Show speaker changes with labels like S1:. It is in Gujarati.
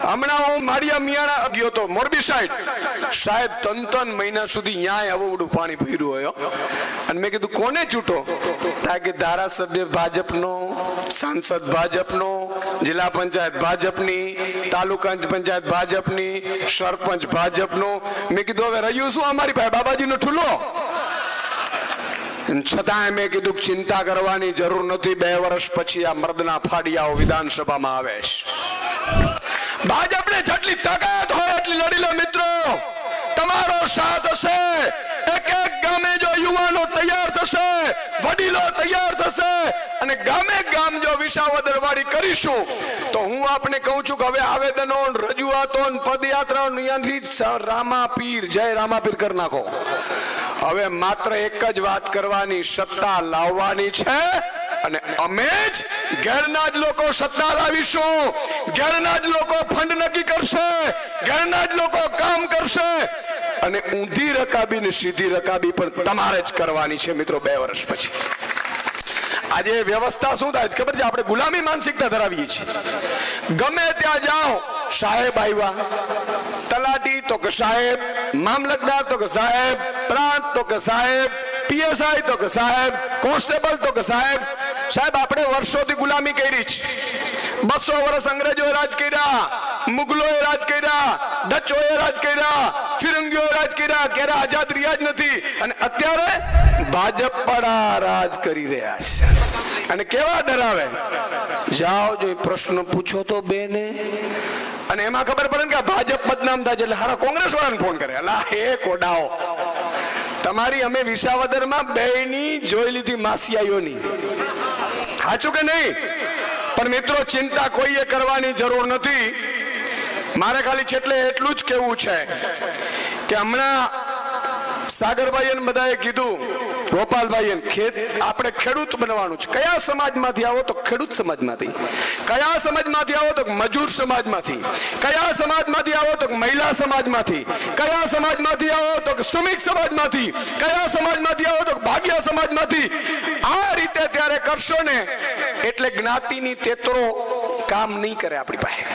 S1: હમણાં હું માળિયા મિયાણા ગયો તો મોરબી સાહેબ 3 મહિના સુધી ન્યાય આવડું પાણી પીર્યું હોય અને મેં કીધું કોને ચૂંટો કે ધારાસભ્ય ભાજપનો, સાંસદ ભાજપનો, જિલ્લા પંચાયત ભાજપની, તાલુકા પંચાયત ભાજપની, સરપંચ ભાજપનો. મેં કીધું હવે રહ્યું શું અમારી પાસે બાબાજીનો ઠૂલો. છતાં મેં કીધું ચિંતા કરવાની જરૂર નથી. 2 વર્ષ પછી આ મર્દના ફાડિયાઓ વિધાનસભામાં આવે છે. ભાજપને જેટલી તાકાત હોય એટલી લડી લો મિત્રો. તમારો સાથ હશે. એક ગામે જો યુવાનો તૈયાર થશે, વડીલો તૈયાર થશે અને ગામે ગામ જો વિસાવદરવાળી કરીશું તો હું આપને કહું છું કે હવે આવેદનો, રજૂઆતો, પદયાત્રાઓ અહીંયાથી રામાપીર, જય રામાપીર કરી નાખો. હવે માત્ર એક જ વાત કરવાની, સત્તા લાવવાની છે અને અમે જ ઘેરના જ લોકો સત્તા લાવીશું. ઘેરના જ લોકો ફંડ નક્કી કરશે, ઘેરના જ લોકો કામ કરશે અને ઊંધી રકાબી ને સીધી રકાબી પણ તમારે જ કરવાની છે મિત્રો. 2 વર્ષ પછી આજે વ્યવસ્થા શું થાય ખબર છે? આપણે ગુલામી માનસિકતા ધરાવીએ છીએ. ગમે ત્યાં જાઓ, સાહેબ આવ્યા, તલાટી તો કે સાહેબ, મામલતદાર તો કે સાહેબ, પ્રાંત તો કે સાહેબ, પીએસઆઈ તો કે સાહેબ, કોન્સ્ટેબલ તો કે સાહેબ. સાહેબ આપણે વર્ષોથી ગુલામી કરી છે. 200 વર્ષ અંગ્રેજોએ રાજ કર્યા, મુગલોએ રાજ કર્યા, ડચોએ રાજ કર્યા, ફિરંગીઓએ રાજ કર્યા, ક્યારે આઝાદ રહ્યા જ નથી. અને અત્યારે ભાજપ પડા રાજ કરી રહ્યા છે અને કેવા ડરાવે. જાઓ જો પ્રશ્ન પૂછો તો બેને, અને એમાં ખબર પડે ને કે ભાજપ બદનામ થાય છે એટલે હારા કોંગ્રેસ વાળાને ફોન કરે. અલા હે કોડાઓ, તમારી અમે વિસાવદરમાં બેની જોઈ લીધી માસિયાઈઓની. સાચું કે નહીં? પણ મિત્રો ચિંતા કોઈએ કરવાની જરૂર નથી. મારે ખાલી છેલ્લે એટલું જ કહેવું છે કે હમણાં સાગરભાઈ અને બધાએ કીધું, ગોપાલભાઈ, આપણે ખેડૂત બનવાનું છે. કયા સમાજમાંથી આવો તો ખેડૂત સમાજમાંથી, કયા સમાજમાંથી આવો તો મજૂર સમાજમાંથી, કયા સમાજમાંથી આવો તો મહિલા સમાજમાંથી, કયા સમાજમાંથી આવો તો શ્રમિક સમાજમાંથી, કયા સમાજમાંથી આવો તો ભાગ્ય સમાજમાંથી. આ રીતે ત્યારે કરશો ને એટલે જ્ઞાતિની તેતરો કામ નહીં કરે આપણી પાસે.